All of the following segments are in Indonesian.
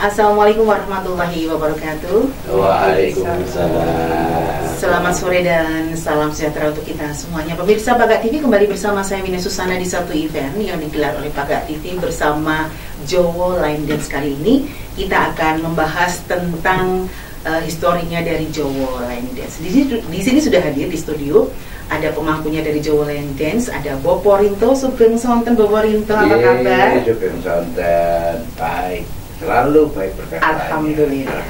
Assalamualaikum warahmatullahi wabarakatuh. Waalaikumsalam. Selamat sore dan salam sejahtera untuk kita semuanya. Pemirsa Paga TV, kembali bersama saya Wina Susana di satu event yang digelar oleh Paga TV bersama Jowo Line Dance. Kali ini kita akan membahas tentang historinya dari Jowo Line Dance. Di sini sudah hadir di studio ada pemangkunya dari Jowo Line Dance, ada Bopo Rinto, Sugeng Sonten. Bopo Rinto, apa kabar? Sugeng Sonten, baik. Selalu baik berkat. Alhamdulillah.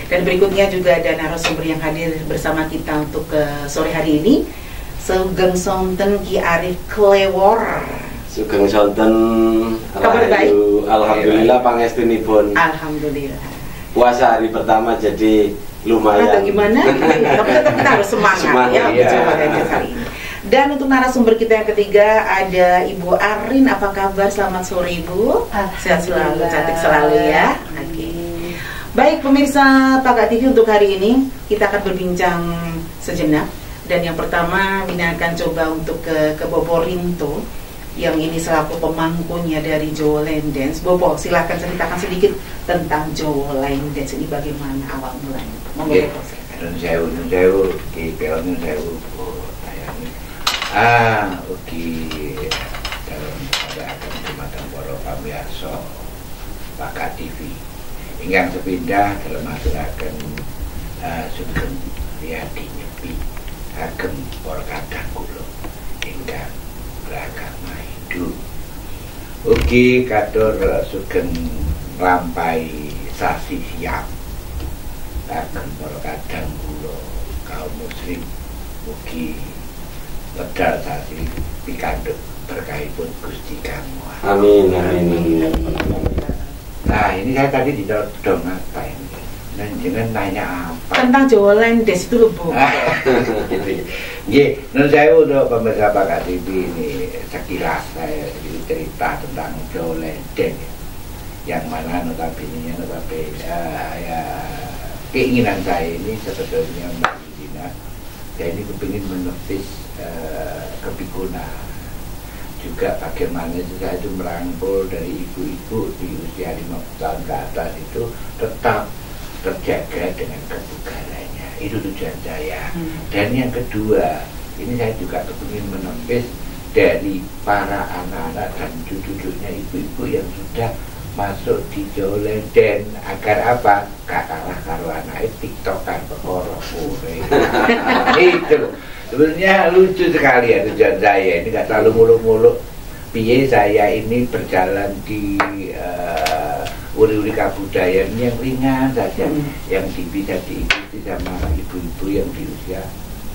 Dan berikutnya juga ada narasumber yang hadir bersama kita untuk sore hari ini, Sugeng Sonten Ki Arif Klewor. Sugeng Sonten, kabar baik? Alhamdulillah pangestunipun. Alhamdulillah. Puasa hari pertama jadi lumayan. Atau gimana? Tapi tetap kita harus semangat ya untuk coba Line hari ini. Dan untuk narasumber kita yang ketiga ada Ibu Arin. Apa kabar? Selamat sore Ibu. Sehat selalu, cantik selalu ya. Oke. Baik pemirsa Paga TV, untuk hari ini kita akan berbincang sejenak. Dan yang pertama Wina akan coba untuk ke Bopo Rinto, yang ini selaku pemangkunya dari Jowo Line Dance. Bopo, silahkan ceritakan sedikit tentang Jowo Line Dance ini, bagaimana awal mulanya. Monggo Bopo. Nun sewu, ki peon nun sewu. Dalam keadaan dumateng para pamirsa Paga TV ingkang sepindah dalam aturaken Sugeng Riyadi Nyepi ageng para kadang kula ingkang beragama Hindu. Ugi katur sugeng nglampahi sasi siap ageng para kadang kula kaum muslim ugi wedal sasi pikanduk berkahipun Gusti Kang Muha. Amin, amin. Nah, ini saya tadi ditodong apa ini? Dan jangan nanya apa tentang Jowo Line Dance itu loh Bu. Nggih, nun saya untuk pemirsa Paga TV ini sekilas saya cerita tentang Jowo Line Dance, yang mana notabene ya keinginan saya ini sebetulnya Mbak Dina, saya ini kepingin menepis kepikunan juga bagaimana saya itu merangkul dari ibu-ibu di usia 50 tahun ke atas itu tetap terjaga dengan kebugarannya. Itu tujuan saya. Dan yang kedua, ini saya juga kepingin menepis dari para anak-anak dan cucu-cucunya ibu-ibu yang sudah masuk di Jowo Line Dance, agar apa? Gak kalah karo anake tiktokan perkara itu. Sebenarnya lucu sekali ya tujuan saya ini, nggak terlalu muluk-muluk. Piye saya ini berjalan di uri-uri kabudayaan yang ringan saja, yang bisa diikuti sama ibu-ibu yang di usia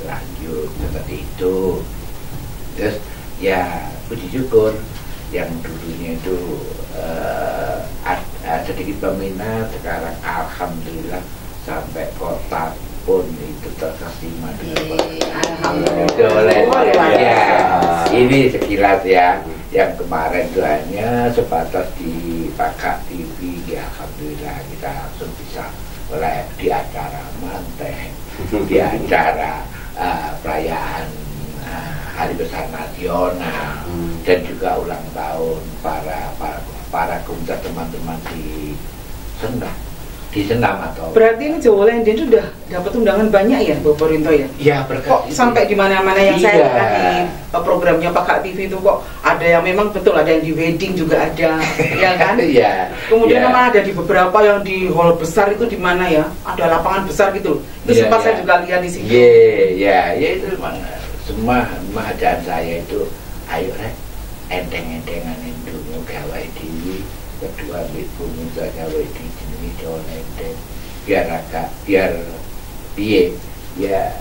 lanjut seperti itu. Terus ya puji syukur yang dulunya itu ada sedikit peminat, sekarang alhamdulillah sampai kota pun itu terkesima dengan alhamdulillah. Ya, ini sekilas ya. Yang kemarin itu hanya sebatas di Paga TV. Ya alhamdulillah kita langsung bisa live di acara manten, di acara perayaan Hari Besar Nasional, dan juga ulang tahun para komunitas teman-teman di Senam atau. Berarti ini Jowo Line Dance sudah dapat undangan banyak ya Bopo Rinto ya? Iya, berkat kok sampai di mana-mana yang saya lihat di programnya Paga TV itu kok ada yang memang betul, ada yang di wedding juga ada, ya kan? Iya. Kemudian memang ada di beberapa yang di hall besar itu di mana ya? Ada lapangan besar gitu. Itu sempat saya juga lihat di situ. Iya, ya itu memang semua mahadaan saya itu ayo enteng-entengan itu gawe dhewe. Kedua bumi saya wedi jenenge Jowo Line Dance, biar piye ya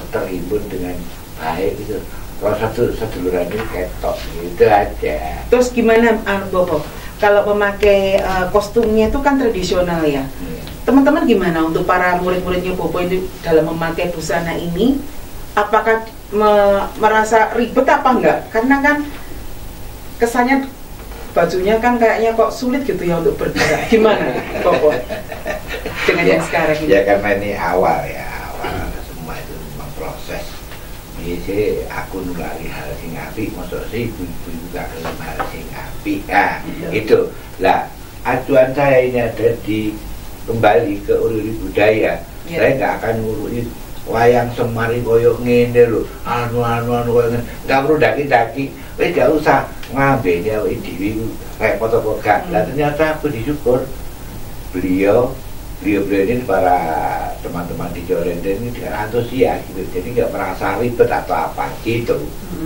terhibur dengan baik gitu. Kalau seduluran ini ketok gitu aja. Terus gimana Bopo? Kalau memakai kostumnya itu kan tradisional ya. Teman-teman gimana untuk para murid-muridnya Bopo itu dalam memakai busana ini? Apakah merasa ribet apa enggak? Karena kan kesannya bajunya kan kayaknya kok sulit gitu ya untuk bergerak. Gimana Bopo dengan yang sekarang ini? Ya karena ini awal semua itu memang proses. Jadi aku nulari hal sing apik, maksud sih ibu-ibu gak gelem hal sing apik. Itu lah acuan saya ini ada di kembali ke uri budaya. Saya nggak akan ngurusin wayang Semar koyo ngene lho, anu koyo ngene. Nggak perlu daki-daki, nggak usah ngambilnya dhewe repot apa gak. Lah ternyata aku disyukur beliau ini para teman-teman di Jawa Lenden ini dengan antusias gitu, jadi nggak merasa ribet atau apa gitu.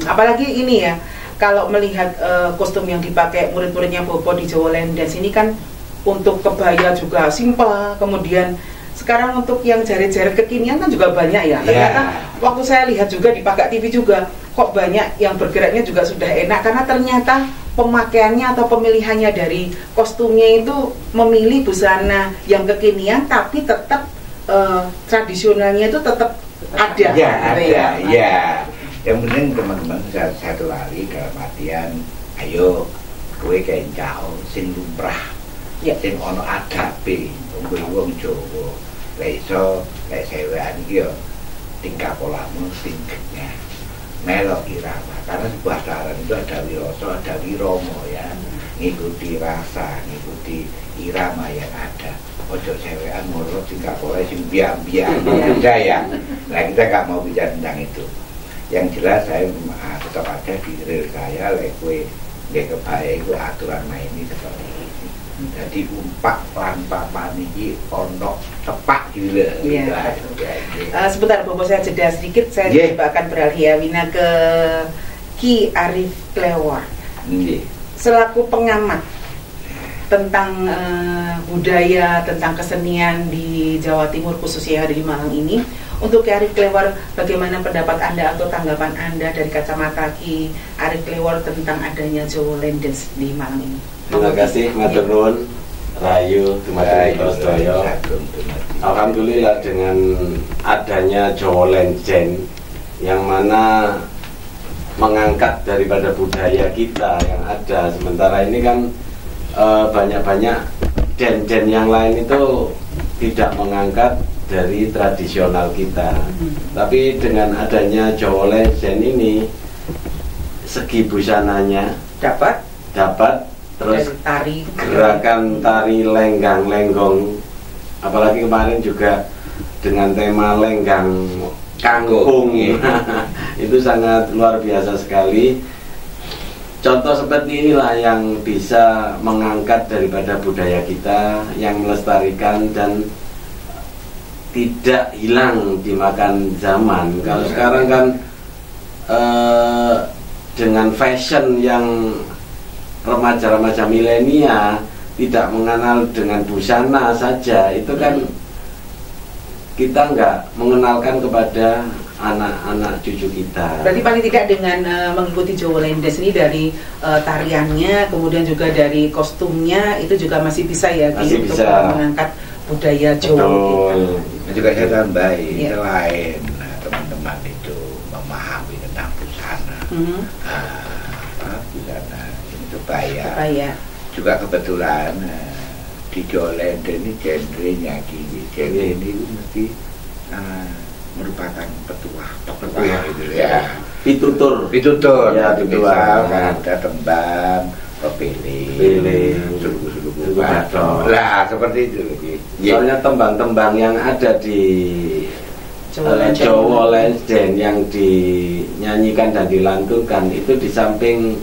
Apalagi ini ya, kalau melihat kostum yang dipakai murid-muridnya Bobo di Jawa Lenden ini kan untuk kebaya juga simpel, kemudian sekarang untuk yang jaret-jaret kekinian kan juga banyak ya. Ternyata waktu saya lihat juga di Paga TV juga kok banyak yang bergeraknya juga sudah enak, karena ternyata pemakaiannya atau pemilihannya dari kostumnya itu memilih busana yang kekinian tapi tetap tradisionalnya itu tetap ada. Ya, ada, ya. Yang penting teman-teman satu lagi dalam artian, ayo kowe kencao sing lumrah, sing ono adabe, wong Jawa. Lek iso lek sewean iki yo tingkah polamu tingkahnya melok irama, karena sebuah tarian itu ada wiroso, ada wiromo ya, ngikuti rasa, ngikuti irama yang ada. Ojo sewean ngurut tingkah pola sing biang-biang ya. Nah kita gak mau bicara tentang itu. Yang jelas saya tetap ada di real saya, lek kowe nggih kebaya iku aturan main ini seperti ini. Jadi umpak papan iki ono tepak gitu. Iya. Sebentar Bobo, saya jeda sedikit, saya coba akan beralih ya Wina ke Ki Arif Klewor. Selaku pengamat tentang budaya, tentang kesenian di Jawa Timur khususnya yang ada di Malang ini, untuk Ki Arif Klewor, bagaimana pendapat Anda atau tanggapan Anda dari kacamata Ki Arif Klewor tentang adanya Jawa Lendens di Malang ini? Terima kasih, matur nuwun, rayu, tumatur sedaya. Alhamdulillah dengan adanya Jawa Lenden yang mana mengangkat daripada budaya kita yang ada. Sementara ini kan banyak-banyak den-den yang lain itu tidak mengangkat dari tradisional kita. Tapi dengan adanya Jawa Lenden ini, segi busananya dapat terus gerakan tari lenggang-lenggong, apalagi kemarin juga dengan tema lenggang kangkung itu sangat luar biasa sekali. Contoh seperti inilah yang bisa mengangkat daripada budaya kita, yang melestarikan dan tidak hilang dimakan zaman. Kalau sekarang kan dengan fashion yang remaja-remaja milenial tidak mengenal dengan busana saja, itu kan kita nggak mengenalkan kepada anak-anak cucu kita. Berarti paling tidak dengan mengikuti Jawa Lendens ini dari tariannya, kemudian juga dari kostumnya, itu juga masih bisa ya masih untuk bisa mengangkat budaya Jawa kita. Juga saya tambahin, selain teman-teman itu memahami tentang busana, busana kebaya. Juga kebetulan di Jawa Lenden ini genre-nya gini, genre ini mesti merupakan petuah gitu ya. Pitutur ya, misalkan ada tembang, kepilih, suluku batok. Lah seperti itu. Soalnya tembang-tembang yang ada di Jawa Lenden yang dinyanyikan dan dilantunkan itu di samping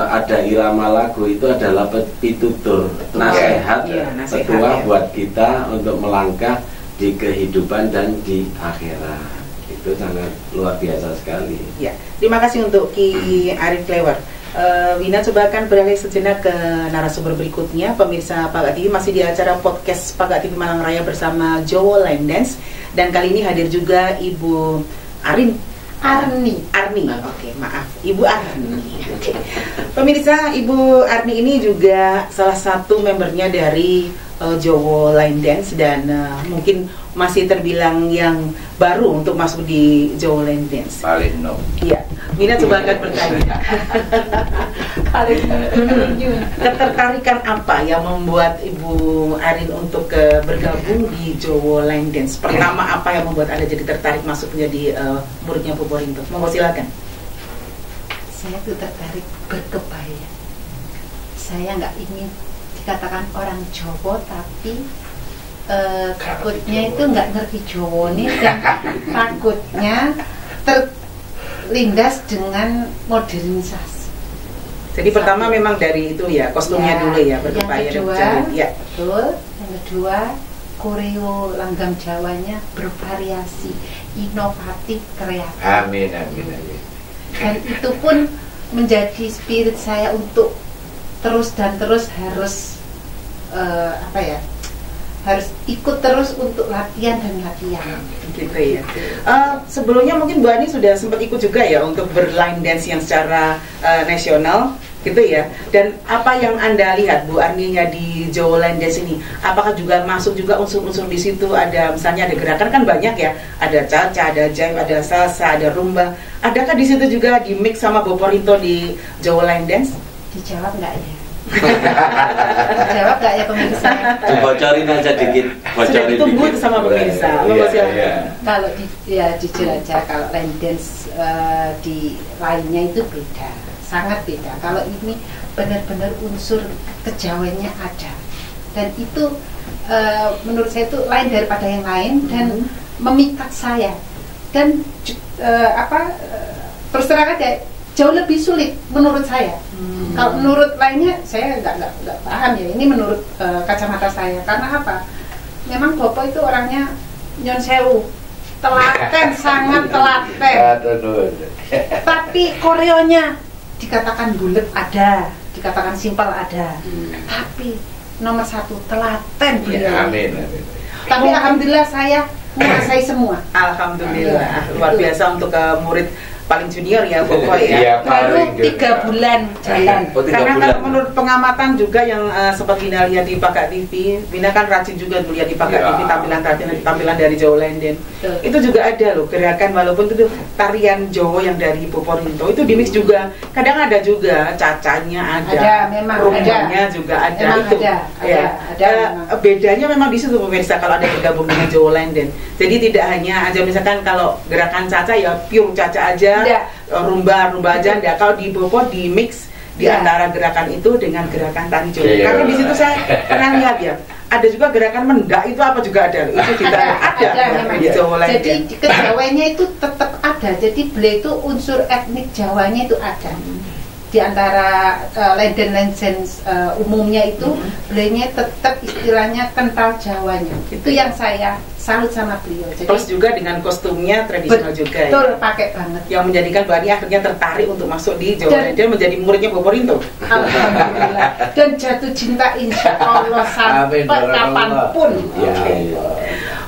ada irama lagu, itu adalah pitutur, nasihat, petuah buat kita untuk melangkah di kehidupan dan di akhirat. Itu sangat luar biasa sekali. Ya, terima kasih untuk Ki Arif Klewor. Wina coba akan beralih sejenak ke narasumber berikutnya. Pemirsa Paga TV masih di acara podcast Paga TV Malang Raya bersama Jawa Lendens, dan kali ini hadir juga Ibu Arni. Oke, maaf, Ibu Arni. Pemirsa, Ibu Arni ini juga salah satu membernya dari Jawa Lendens dan mungkin masih terbilang yang baru untuk masuk di Jawa Lendens. Paling no. Iya, Mina coba akan bertanya. Ketertarikan apa yang membuat Ibu Arin untuk bergabung di Jawa Lendens? Pertama, apa yang membuat Anda jadi tertarik masuk menjadi muridnya Bu Porinto? Monggo silakan. Saya tuh tertarik berkebaya. Saya nggak ingin dikatakan orang Jawa tapi takutnya itu nggak ngerti Jawa nih dan takutnya terlindas dengan modernisasi. Jadi pertama memang dari itu ya, kostumnya dulu ya, berupaya. Yang kedua, ya. betul. Yang kedua, koreo langgam Jawanya bervariasi, inovatif, kreatif. Amin, amin, amin. Dan itu pun menjadi spirit saya untuk terus dan terus harus harus ikut terus untuk latihan dan latihan. Gitu ya. Sebelumnya mungkin Bu Ani sudah sempat ikut juga ya untuk berline dance yang secara nasional gitu ya. Dan apa yang Anda lihat Bu Arninya di Jawa Line Dance ini? Apakah juga masuk juga unsur-unsur di situ? Ada misalnya ada gerakan kan banyak ya. Ada cha-cha, ada jive, ada salsa, ada rumba. Adakah di situ juga di mix sama Boporito di Jawa Line Dance? Dijawab nggak ya? Dijawab nggak ya pemirsa? Bocorin aja dikit. Sudah ditunggu itu sama pemirsa. Kalau dijelajah, kalau line dance di lainnya itu beda, sangat beda. Kalau ini benar-benar unsur kejawennya ada, dan itu menurut saya itu lain daripada yang lain dan memikat saya. Dan terus terang aja jauh lebih sulit menurut saya. Kalau menurut lainnya saya nggak paham ya. Ini menurut kacamata saya. Karena apa? Memang Bopo itu orangnya nyon sewu, telaten, sangat telaten. Tapi koreonya dikatakan bulat ada, dikatakan simpel ada. Tapi nomor satu telaten beliau. Amin, amin. Tapi alhamdulillah saya menguasai semua. Alhamdulillah, luar biasa untuk murid paling junior ya Bopo ya. Iya, Baru 3 bulan jalan. Karena kalau menurut pengamatan juga yang sempat Vina lihat di Pakak TV, Vina kan rajin juga lihat di Pakak TV tampilan dari Jawa Line Dance. Itu juga ada loh gerakan, walaupun itu tarian Jawa yang dari Boporito itu di mix juga. Kadang ada juga cacanya ada, memang rumbanya juga ada. Memang itu ada, bedanya memang di situ pemirsa kalau ada bergabung dengan Jawa Line Dance. Jadi tidak hanya aja misalkan kalau gerakan caca ya pure caca aja, rumba aja. Kalau di Bopo di mix di antara gerakan itu dengan gerakan tari Jawa. Karena di situ saya pernah lihat ya, ada juga gerakan mendak itu apa juga ada. Itu kita ada di Jawa Line. Jadi kejawanya itu tetap ada. Jadi beliau itu unsur etnik Jawanya itu ada. Di antara line dance umumnya itu beliaunya tetap istilahnya kental Jawanya. Itu yang saya salut sama beliau. Jadi, plus juga dengan kostumnya tradisional juga. Betul, pakai banget. Yang menjadikan Bu Ani akhirnya tertarik untuk masuk di Jawa Line Dance, menjadi muridnya Boporito. Alhamdulillah. Dan jatuh cinta insya Allah sampai kapanpun.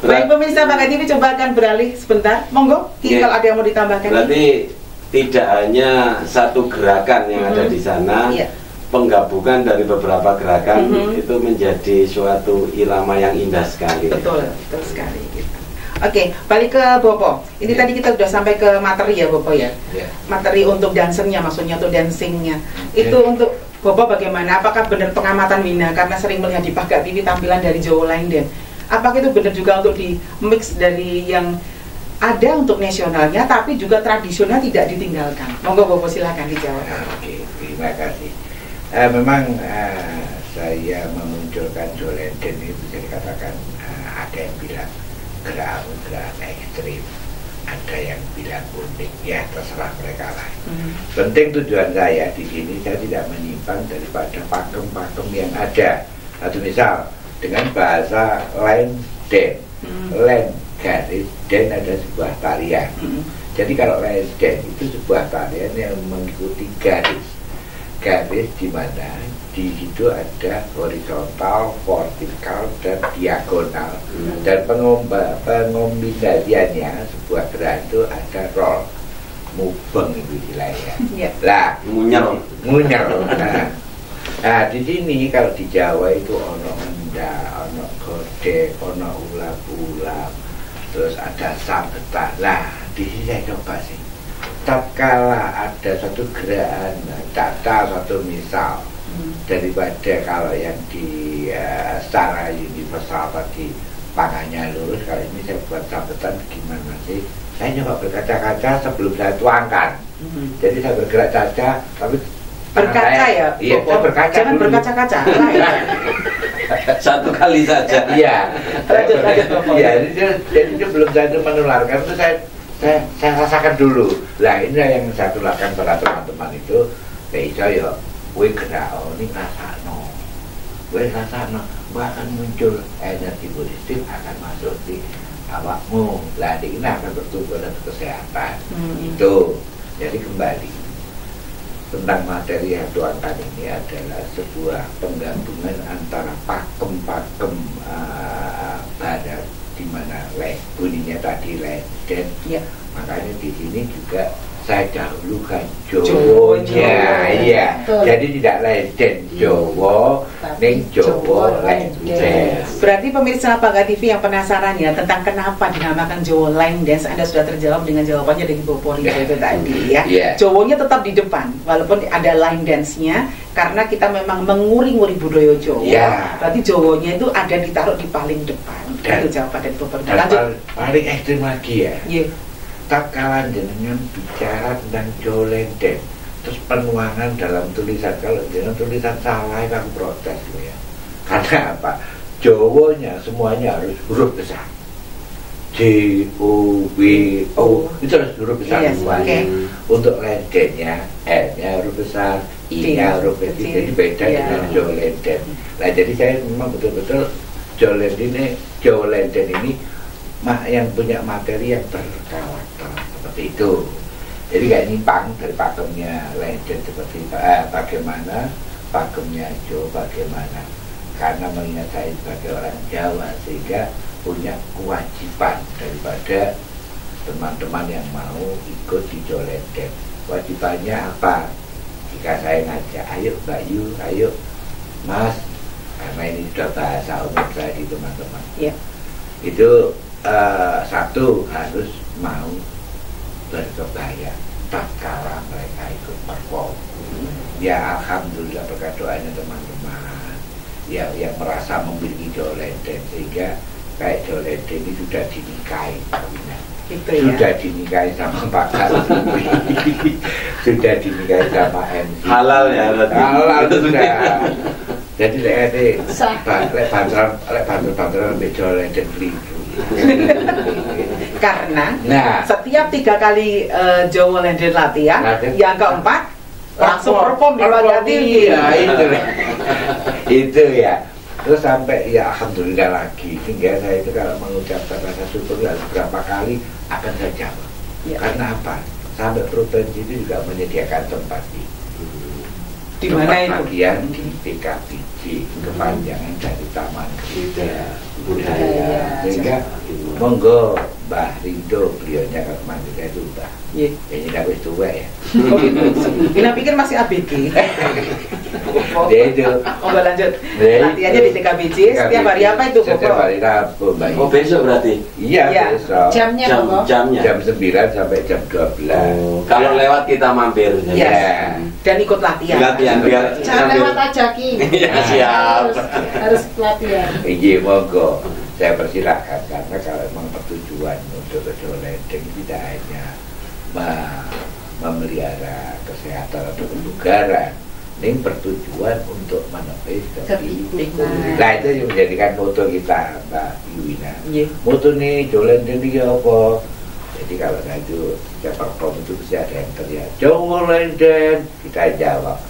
Baik pemirsa Pakak TV, coba akan beralih sebentar. Monggo, kalau ada yang mau ditambahkan. Berarti tidak hanya satu gerakan yang ada di sana, penggabungan dari beberapa gerakan itu menjadi suatu irama yang indah sekali. Betul sekali gitu. Oke, balik ke Bopo. Ini tadi kita sudah sampai ke materi ya Bopo ya. Materi untuk dansernya, maksudnya untuk dancingnya. Itu untuk Bopo bagaimana? Apakah benar pengamatan Wina karena sering melihat di Pakak TV tampilan dari Jawa Line Dance? Apakah itu benar juga untuk di mix dari yang ada untuk nasionalnya, tapi juga tradisional tidak ditinggalkan? Monggo Bopo silakan dijawab. Oke, terima kasih. Memang saya memunculkan Jawa Line Dance ini bisa dikatakan ada yang bilang gerakan ekstrim, ada yang bilang unik, ya terserah mereka lah. Penting tujuan saya di sini saya tidak menyimpang daripada pakem-pakem yang ada. Atau misal dengan bahasa line dance, line garis dance ada sebuah tarian. Jadi kalau line dance itu sebuah tarian yang mengikuti garis di mana di situ ada horizontal, vertikal, dan diagonal. Dan pengombinasiannya sebuah gerakan itu ada roll, mubeng itu istilahnya. Lah, munyer. Nah, di sini kalau di Jawa itu ono menda, ono gode, ono ulap-ulap, terus ada sambetan. Lah, di sini saya coba sih. Tatkala ada satu gerakan caca, satu misal daripada kalau yang di secara universal tadi pangannya lurus, kalau ini saya buat sambetan gimana sih? Saya nyoba berkaca-kaca sebelum saya tuangkan. Jadi saya bergerak caca, tapi Berkaca ya? Iya, saya berkaca. Jangan dulu. berkaca-kaca. Satu kali saja. Iya. Lanjut, Bapak. Iya, jadi dia belum tentu menularkan itu saya rasakan dulu. Lah ini yang saya tularkan pada teman-teman itu, ya, gue kena ini rasano, gue rasano, bahkan muncul energi positif akan masuk di awakmu. Lah ini akan bertumbuh dan kesehatan. Itu. Jadi kembali tentang materi yang tuangkan ini adalah sebuah penggabungan antara pakem-pakem barat di mana bunyinya tadi leden, makanya di sini juga saya dahulukan Jawa-nya, iya. Jadi tidak leden Jawa, ning Jawa leden. Berarti pemirsa Bangga TV yang penasaran ya tentang kenapa dinamakan Jawa Line Dance, Anda sudah terjawab dengan jawabannya dari Bu Polly itu tadi ya. Jawanya tetap di depan, walaupun ada line dance-nya, karena kita memang menguri-nguri budaya Jawa. Berarti Jawanya itu ada ditaruh di paling depan. Itu jawaban dari Bu Polly. Dan paling ekstrim lagi ya. Iya. Tatkala jenengan bicara tentang Jawa leden, terus penuangan dalam tulisan, kalau jenengan tulisan salah aku protes loh ya. Karena apa? Jawanya semuanya harus huruf besar. J O W O itu harus huruf besar semuanya. Untuk ledennya L-nya huruf besar, I-nya huruf kecil, jadi beda dengan Jawa leden. Nah jadi saya memang betul-betul Jawa leden ini yang punya materi yang berkarakter seperti itu. Jadi gak nyimpang dari pakemnya leden seperti bagaimana pakemnya Jawa, bagaimana, karena mengingat saya sebagai orang Jawa sehingga punya kewajiban daripada teman-teman yang mau ikut di Jawa leden. Kewajibannya apa? Jika saya ngajak, ayo Mbak Yu, ayo Mas, karena ini sudah bahasa umum saya di teman-teman, itu satu harus mau berkebaya tatkala mereka ikut perform. Ya alhamdulillah berkat doanya teman-teman yang merasa memiliki Jawa leden, sehingga kayak Jawa leden ini sudah dinikahi sudah dinikahi sama Pak Kasumi sudah dinikahi sama MC, halal ya berarti. Halal sudah. Jadi lek banter-banteran Jawa leden keliru. Karena setiap 3 kali Jawa leden latihan, yang keempat langsung perform di Bangga TV. Itu ya. Terus sampai ya alhamdulillah lagi, sehingga saya itu kalau mengucapkan rasa syukur beberapa kali akan saya jawab. Karena apa? Sampai provinsi itu juga menyediakan tempat di mana itu? Bagian di PKBJ, kepanjangan dari Taman Budaya. Sehingga monggo Mbah Rindo, beliaunya kalau manggil saya itu Mbah. Ini udah wis tua ya. Kita pikir masih ABG. Dia itu. Lanjut. Latihannya di TKBJ setiap hari apa itu? Setiap hari Rabu, Mbak. Oh besok berarti? Iya besok. Jamnya Jam 9 sampai jam 12. Kalau lewat kita mampir. Iya. Dan ikut latihan. Biar jangan lewat aja Ki. Siap. Harus latihan. Iya monggo. Saya persilahkan, karena kalau memang pertujuan untuk Jawa leden tidak hanya memelihara kesehatan atau kebugaran, ini bertujuan untuk menepis kepikulungan. Nah itu yang menjadikan moto kita Mbak Yuwina. Moto nih Jawa leden ini apa? Jadi kalau saya itu setiap perform itu bisa ada yang teriak Jawa leden, kita jawab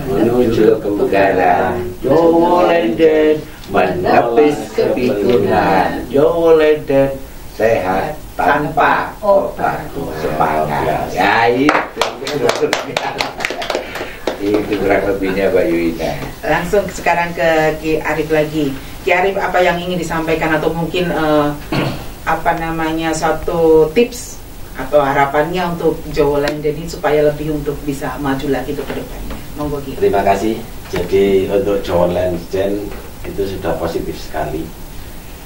menuju kebugaran, Jawa leden menepis kepikulungan, Jawa leden sehat tanpa obat, semangat. Ya itu kurang lebihnya Mbak Yuwina. Langsung sekarang ke Ki Arif lagi. Ki Arif, apa yang ingin disampaikan atau mungkin satu tips atau harapannya untuk Jawa leden ini supaya lebih untuk bisa maju lagi ke depannya? Monggo Ki. Terima kasih. Jadi untuk Jawa leden itu sudah positif sekali.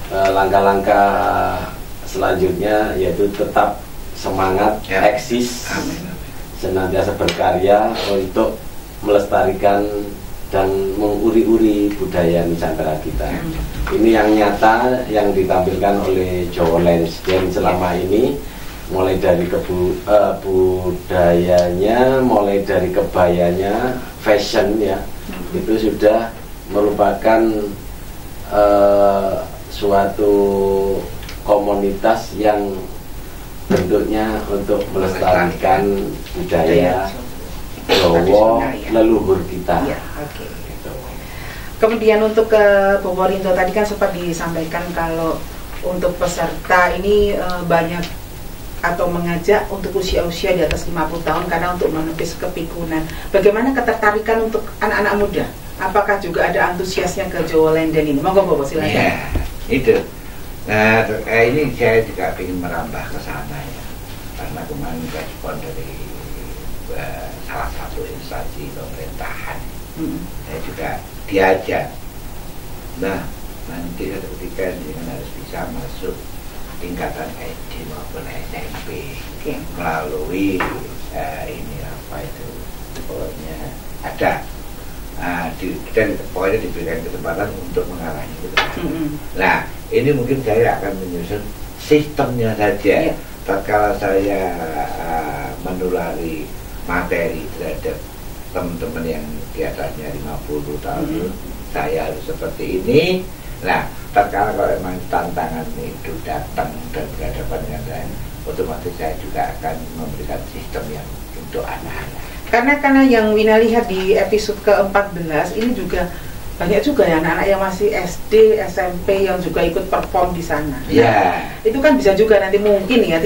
Langkah-langkah selanjutnya yaitu tetap semangat, eksis, senantiasa berkarya untuk melestarikan dan menguri-uri budaya Nusantara kita. Ini yang nyata yang ditampilkan oleh Jawa leden selama ini, mulai dari budayanya, mulai dari kebayanya, fashion ya, itu sudah merupakan suatu komunitas yang bentuknya untuk melestarikan budaya Jawa leluhur kita. Ya, okay. Kemudian untuk ke Boborinto tadi kan sempat disampaikan kalau untuk peserta ini banyak atau mengajak untuk usia-usia di atas 50 tahun karena untuk menepis kepikunan. Bagaimana ketertarikan untuk anak-anak muda? Apakah juga ada antusiasnya ke Jawa Lenden ini? Monggo Bobo silakan. Ya, itu. Nah, ini saya juga ingin merambah ke sana ya. Karena kemarin respon dari salah satu instansi pemerintahan. Saya juga diajak. Nah, nanti satu ketika dengan harus bisa masuk tingkatan SD maupun SMP melalui ini apa itu pokoknya ada dan pokoknya diberikan kesempatan untuk mengalami itu. Nah, ini mungkin saya akan menyusun sistemnya saja. Tatkala saya menulari materi terhadap teman-teman yang di atasnya 50 tahun, saya harus seperti ini. Nah, tatkala kalau memang tantangan itu datang dan berhadapan dengan saya, otomatis saya juga akan memberikan sistem yang untuk anak-anak. Karena yang Wina lihat di episode ke-14 ini juga banyak juga ya anak-anak yang masih SD, SMP yang juga ikut perform di sana. Ya. Itu kan bisa juga nanti mungkin ya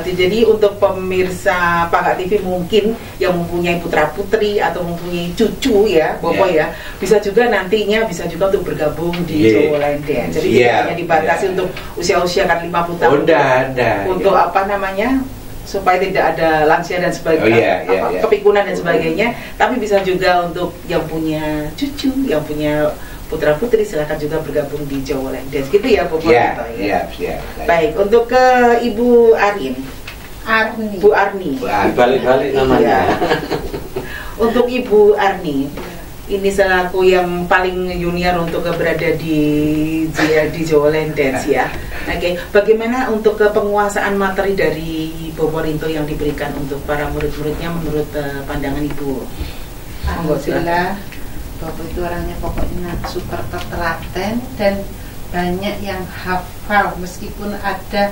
jadi untuk pemirsa Pangkat TV mungkin yang mempunyai putra putri atau mempunyai cucu ya, Bobo ya, bisa juga nantinya bisa juga untuk bergabung di Jawa Lenden. Jadi hanya dibatasi untuk usia-usia kan 50 tahun. Untuk apa namanya? Supaya tidak ada lansia dan sebagainya, kepikunan dan sebagainya, tapi bisa juga untuk yang punya cucu, yang punya putra putri silahkan juga bergabung di Jawa Lenden, gitu ya, Bu Borinto ya. Baik, untuk ke Ibu Bu Arni. Balik-balik namanya. Untuk Ibu Arni, ini selaku yang paling junior untuk berada di Jawa Lenden ya. Oke, bagaimana untuk penguasaan materi dari Boborinto yang diberikan untuk para murid-muridnya menurut pandangan Ibu? Alhamdulillah, Bapak itu orangnya pokoknya super tertelaten dan banyak yang hafal meskipun ada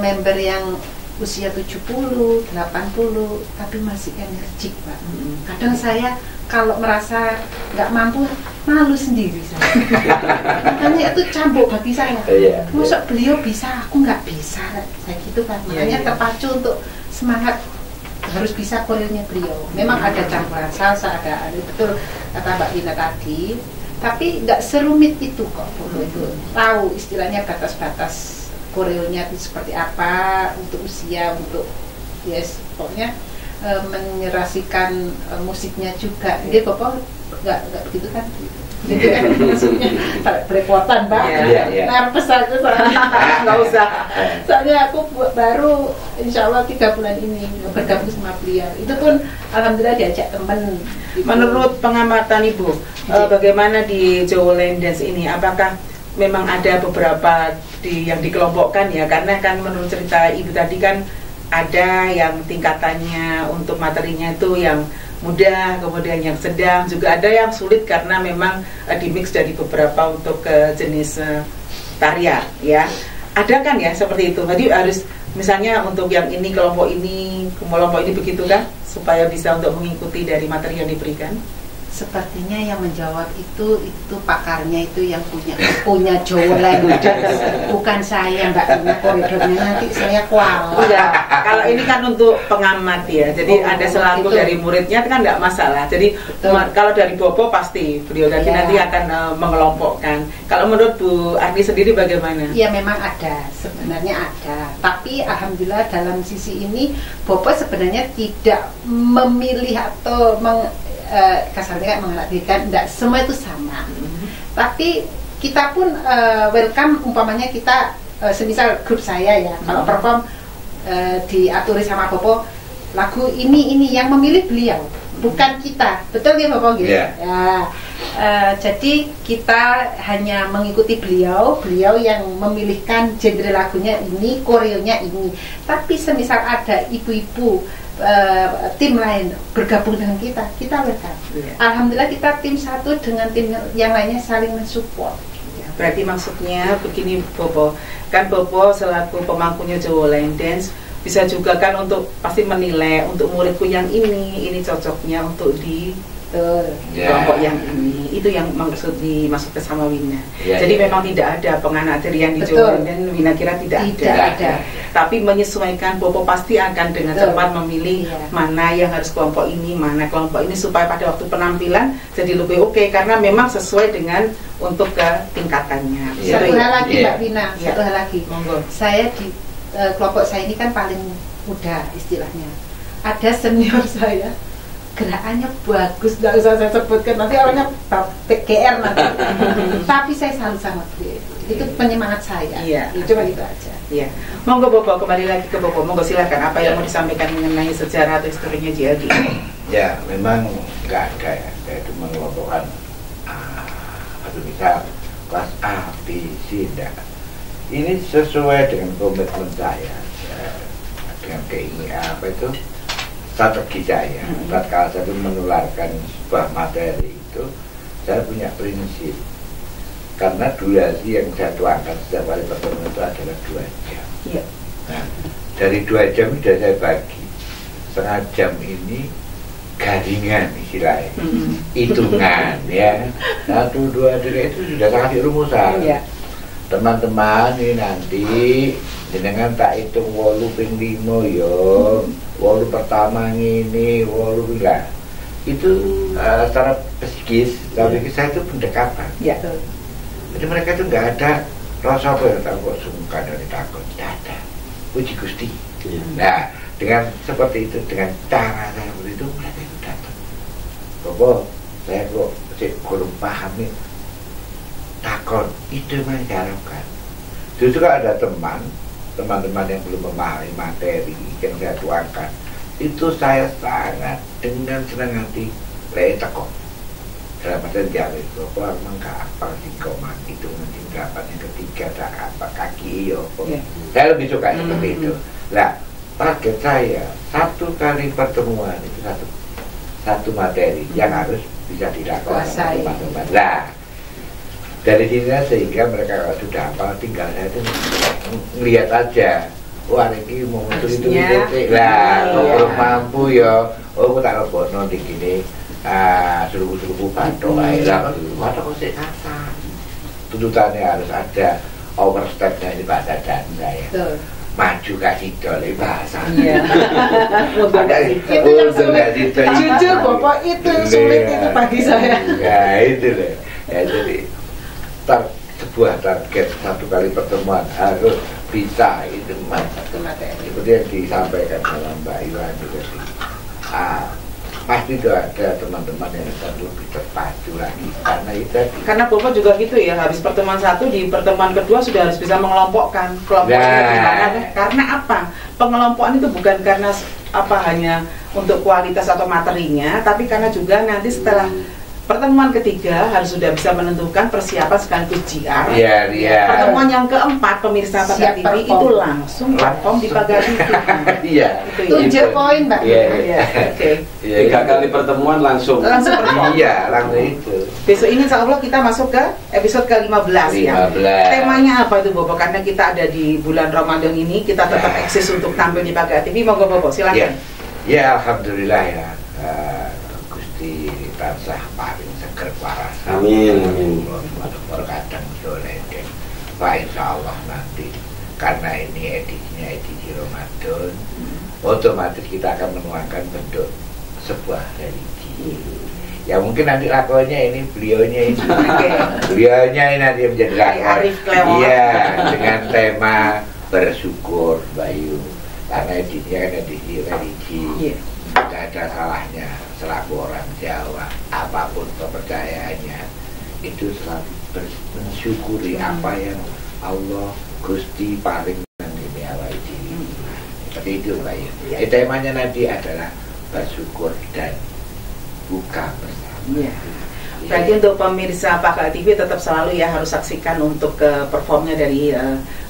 member yang usia 70, 80 tapi masih energik, Pak. Kadang saya kalau merasa nggak mampu malu sendiri saya. Makanya itu cambuk bagi saya. Masa beliau bisa, aku nggak bisa kayak gitu kan. Makanya terpacu untuk semangat harus bisa koreonya beliau. Memang ada campuran salsa, ada betul kata Mbak Wina tadi. Tapi nggak serumit itu kok. Itu tahu istilahnya batas-batas koreonya itu seperti apa untuk usia, untuk pokoknya menyerasikan musiknya juga. Dia Bapak nggak begitu kan? Gitu kan maksudnya belepotan Pak. Nervous aku soalnya. Nggak usah. Soalnya aku baru insya Allah 3 bulan ini bergabung sama beliau. Itu pun alhamdulillah diajak teman. Menurut pengamatan Ibu, bagaimana di Jawa Lenden ini? Apakah memang ada beberapa yang dikelompokkan ya? Karena kan menurut cerita Ibu tadi kan ada yang tingkatannya untuk materinya itu yang mudah, kemudian yang sedang, juga ada yang sulit karena memang dimix dari beberapa untuk jenis tarian ya. Ada kan ya seperti itu. Jadi harus misalnya untuk yang ini kelompok ini begitu kan supaya bisa untuk mengikuti dari materi yang diberikan. Sepertinya yang menjawab itu pakarnya itu yang punya Jawa Lenden, bukan saya Mbak Wina. Koridornya nanti saya kual. Kalau ini kan untuk pengamat ya, jadi ada selaku dari muridnya kan nggak masalah. Jadi kalau dari Bobo pasti beliau nanti akan mengelompokkan. Kalau menurut Bu Arni sendiri bagaimana? Ya memang ada, sebenarnya ada. Tapi alhamdulillah dalam sisi ini Bobo sebenarnya tidak memilih atau kasarnya mengartikan tidak semua itu sama. Tapi kita pun welcome, umpamanya kita semisal grup saya ya, kalau perform diaturi sama Bobo lagu ini yang memilih beliau, bukan kita, betul ya Bobo gitu. Ya, Jadi kita hanya mengikuti beliau yang memilihkan genre lagunya ini, koreonya ini. Tapi semisal ada ibu-ibu tim lain bergabung dengan kita welcome. Alhamdulillah kita tim satu dengan tim yang lainnya saling mensupport. Berarti maksudnya begini Bobo, kan Bobo selaku pemangkunya Jawa Line Dance bisa juga kan untuk pasti menilai untuk muridku yang ini cocoknya untuk di kelompok yang ini, itu yang dimaksudkan sama Wina. Jadi memang tidak ada penganadirian di Jawa dan Wina kira tidak ada. Tapi menyesuaikan, Bobo pasti akan dengan cepat memilih mana yang harus kelompok ini, mana kelompok ini, supaya pada waktu penampilan jadi lebih oke, karena memang sesuai dengan untuk ke tingkatannya. Satu hal lagi Mbak Wina, satu hal lagi. Saya di kelompok saya ini kan paling muda istilahnya. Ada senior saya, gerakannya bagus, tidak usah saya sebutkan, nanti orangnya PGR nanti. Tapi saya selalu sama beliau, itu penyemangat saya. Cuma itu aja. Monggo Bobo, kembali lagi ke Bobo, monggo silakan apa yang mau disampaikan mengenai sejarah atau historinya JLD. Ya, memang nggak ada ya, saya itu mengelompokkan atau misal kelas A, B, C, tidak. Ini sesuai dengan komitmen saya, dengan keinginan apa itu, strategi saya. Tatkala saya menularkan sebuah materi itu, saya punya prinsip. Karena durasi yang saya tuangkan setiap kali pertemuan itu adalah 2 jam. Nah, dari 2 jam sudah saya bagi. Setengah jam ini garingan istilahnya, hitungan ya. 1, 2, 3 itu sudah sangat dirumusan. Teman-teman ini nanti jenengan tak hitung 8 ping 5 yo, 8 pertama ini 8 enggak. Itu secara psikis, saya itu pendekatan. Jadi mereka itu nggak ada rasa takut sungkan dan takut, tidak ada. Puji Gusti. Nah, dengan seperti itu, dengan cara seperti itu mereka itu datang. Bobo, saya kok kurang paham nih. Takon itu yang diharapkan. Justru ada teman-teman yang belum memahami materi yang saya tuangkan, itu saya sangat dengan senang hati takon. Dalam artian jawab, bahwa memang gak apa singkoman itu mungkin dapat yang ketiga tak apa kaki saya lebih suka seperti itu. Nah, target saya 1 kali pertemuan itu satu materi yang harus bisa dilakukan teman-teman. Nah, dari sini sehingga mereka kalau sudah apa tinggal saya itu ngelihat aja, wah ini mau itu lah, kalau mampu ya, aku tak lebono di gini, suruh-suruh batok, lah batok kok kata, tuntutannya harus ada overstepnya ini bahasa dan saya. Maju kasih dole bahasa. Itu yang sulit. Jujur Bapak, itu sulit itu bagi saya. Ya itu loh. Ya jadi sebuah target 1 kali pertemuan harus bisa itu seperti yang disampaikan dalam Mbak Iwan juga sih. Pasti itu ada teman-teman yang lebih terpacu lagi karena itu. Karena Bapak juga gitu ya, habis pertemuan 1 di pertemuan kedua sudah harus bisa mengelompokkan kelompoknya. Karena apa? Pengelompokan itu bukan karena apa hanya untuk kualitas atau materinya, tapi karena juga nanti setelah pertemuan ketiga harus sudah bisa menentukan persiapan sekaligus JR. Pertemuan yang keempat pemirsa Pagar TV itu langsung perform di Pagar TV. Tunjuk poin Mbak. 3 kali pertemuan langsung perform. Langsung itu. Besok ini insya Allah kita masuk ke episode ke-15 ya. Temanya apa itu Bobo? Karena kita ada di bulan Ramadan ini, kita tetap eksis untuk tampil di Pagar TV. Monggo Bobo, silakan. Ya alhamdulillah ya. Gusti tansah paling seger waras. Amin. Berkadang soleh. Pak insya Allah nanti karena ini edisi Ramadan, otomatis kita akan menuangkan bentuk sebuah religi. Ya mungkin nanti lakonnya ini beliaunya ini nanti menjadi lakon. Iya, dengan tema bersyukur Bayu. Karena edisinya kan edisi religi. Tidak ada salahnya selaku orang Jawa, apapun kepercayaannya itu selalu mensyukuri apa yang Allah Gusti paling ini awal diri. Seperti itu Pak ya. Temanya nanti adalah bersyukur dan buka bersama. Berarti untuk pemirsa Pakak TV tetap selalu ya harus saksikan untuk performnya dari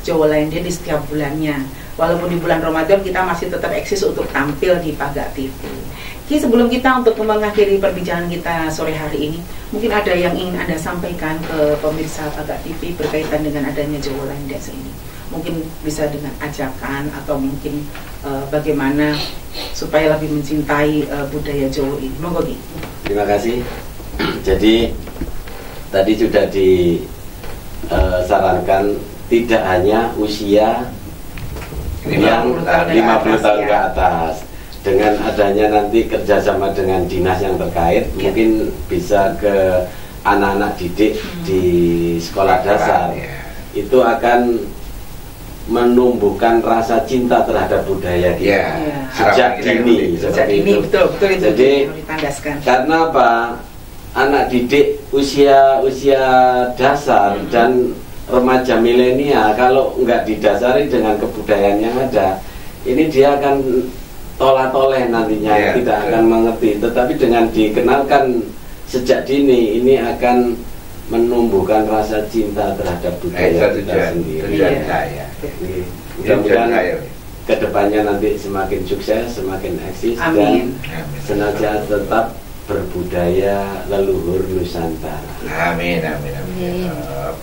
Jawa Line Dance di setiap bulannya. Walaupun di bulan Ramadan kita masih tetap eksis untuk tampil di Pakak TV. Jadi sebelum kita untuk mengakhiri perbincangan kita sore hari ini, mungkin ada yang ingin Anda sampaikan ke pemirsa Pakak TV berkaitan dengan adanya Jawa Line Dance ini. Mungkin bisa dengan ajakan atau mungkin bagaimana supaya lebih mencintai budaya Jawa ini. Monggo Ki. Terima kasih. Jadi tadi sudah disarankan tidak hanya usia yang 50 tahun ke atas. Dengan adanya nanti kerjasama dengan dinas yang terkait, mungkin bisa ke anak-anak didik di sekolah dasar. Itu akan menumbuhkan rasa cinta terhadap budaya kita sejak dini, seperti itu. Betul, jadi karena apa, anak didik usia dasar dan remaja milenial kalau nggak didasari dengan kebudayaan yang ada, ini dia akan tolak-toleh nantinya, tidak akan mengerti. Tetapi dengan dikenalkan sejak dini, ini akan menumbuhkan rasa cinta terhadap budaya kita sendiri. Mudah-mudahan kedepannya nanti semakin sukses, semakin eksis, dan senantiasa tetap berbudaya leluhur Nusantara. Amin.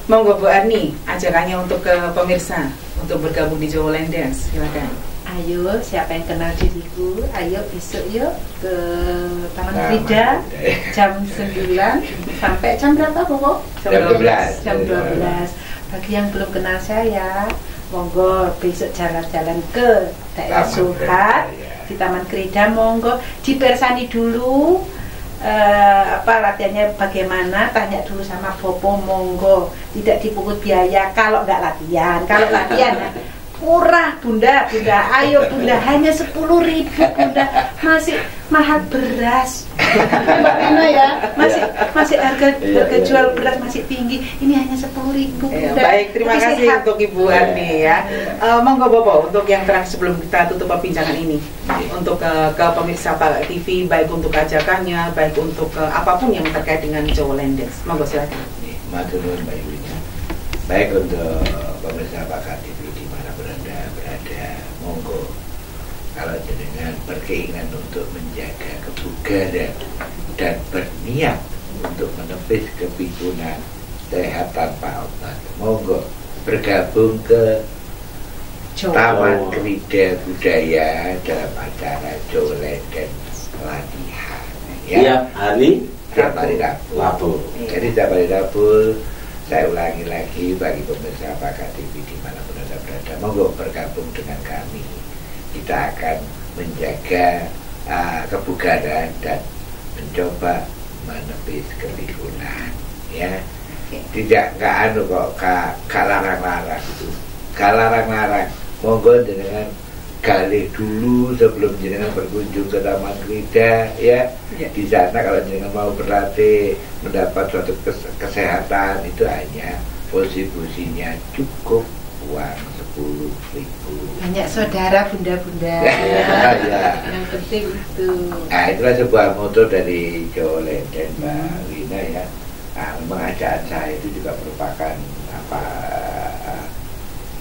Monggo Bu Arni, ajakannya untuk ke pemirsa untuk bergabung di Jawa Line Dance, silakan. Ayo, siapa yang kenal diriku, ayo besok yuk ke Taman Krida jam 9 sampai jam berapa Bobo? Jam 12. Jam 12. Bagi yang belum kenal saya, monggo besok jalan-jalan ke daerah Suhat di Taman Krida, monggo dipersani dulu. Latihannya bagaimana, tanya dulu sama Bopo, monggo tidak dipungut biaya kalau nggak latihan. Kalau latihan murah bunda, ayo bunda, hanya 10.000 bunda, masih mahal beras Mbak Rina ya, masih harga jual beras masih tinggi, ini hanya 10.000 bunda. Baik, terima kasih untuk Ibu Arni ya. Monggo Bopo, untuk yang terakhir sebelum kita tutup perbincangan ini, untuk ke pemirsa Pakak TV, baik untuk ajakannya, baik untuk apapun yang terkait dengan Jawa Line Dance, monggo silakan. Matur nuwun Mbak Ibunya. Baik untuk pemirsa Pakak TV berada, monggo kalau jenengan berkeinginan untuk menjaga kebugaran dan berniat untuk menepis kepikunan sehat tanpa obat, monggo bergabung ke Taman Krida Budaya dalam acara Jawa Line Dance latihan tiap hari Rabu. Jadi tiap hari Rabu. Saya ulangi lagi bagi pemirsa Pakak TV dimanapun Anda berada, monggo bergabung dengan kami. Kita akan menjaga kebugaran dan mencoba menepis kepikunan, ya. Nggak larang-larang itu, gak larang-larang. Monggo dengan galih dulu sebelum jenengan berkunjung ke Taman Krida, ya. Di sana kalau jenengan mau berlatih, mendapat suatu kesehatan, itu hanya kontribusinya cukup uang 10.000. Banyak saudara bunda-bunda. Yang penting itu. Nah, itulah sebuah moto dari Jawa Line Dance Mbak Wina ya. Memang ajakan saya itu juga merupakan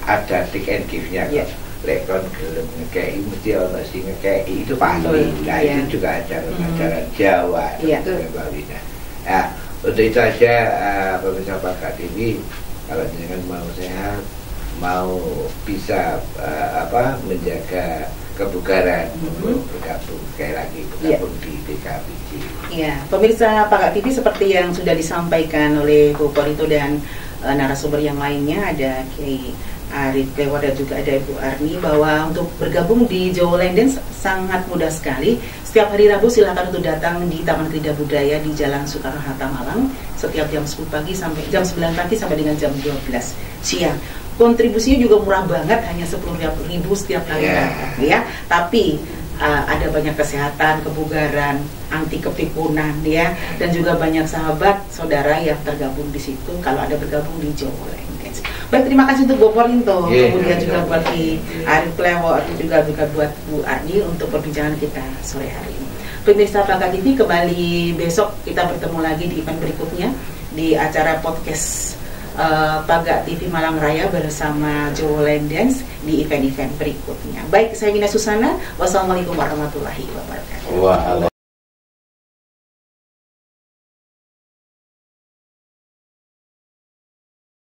ada take and give-nya. Lekon gelem ngekei mesti ono sing ngekei, itu pasti. Nah, itu juga ajaran Jawa Mbak Wina. Nah, untuk itu aja pemirsa Pakak TV, kalau jangan mau sehat, mau bisa menjaga kebugaran, bergabung sekali lagi bergabung di DKBJ. Iya, pemirsa Pakak TV, seperti yang sudah disampaikan oleh Bu Porito dan narasumber yang lainnya, ada Kiai Arif Klewo dan juga ada Ibu Arni, bahwa untuk bergabung di Jawa Line Dance sangat mudah sekali. Setiap hari Rabu silakan untuk datang di Taman Krida Budaya di Jalan Soekarno-Hatta Malang setiap jam 10 pagi sampai jam 9 pagi sampai dengan jam 12 siang. Kontribusinya juga murah banget, hanya 10.000 setiap kali ya. Tapi ada banyak kesehatan, kebugaran, anti kepikunan ya, dan juga banyak sahabat saudara yang tergabung di situ kalau ada bergabung di Jawa Line Dance. Baik, terima kasih untuk Bu Porinto, kemudian juga buat Ki Arif Klewo, juga buat Bu Arni untuk perbincangan kita sore hari ini. Pemirsa Bangka TV, kembali besok kita bertemu lagi di event berikutnya di acara podcast Bangka TV Malang Raya bersama Jawa Land Dance di event-event berikutnya. Baik, saya Wina Susana. Wassalamualaikum warahmatullahi wabarakatuh.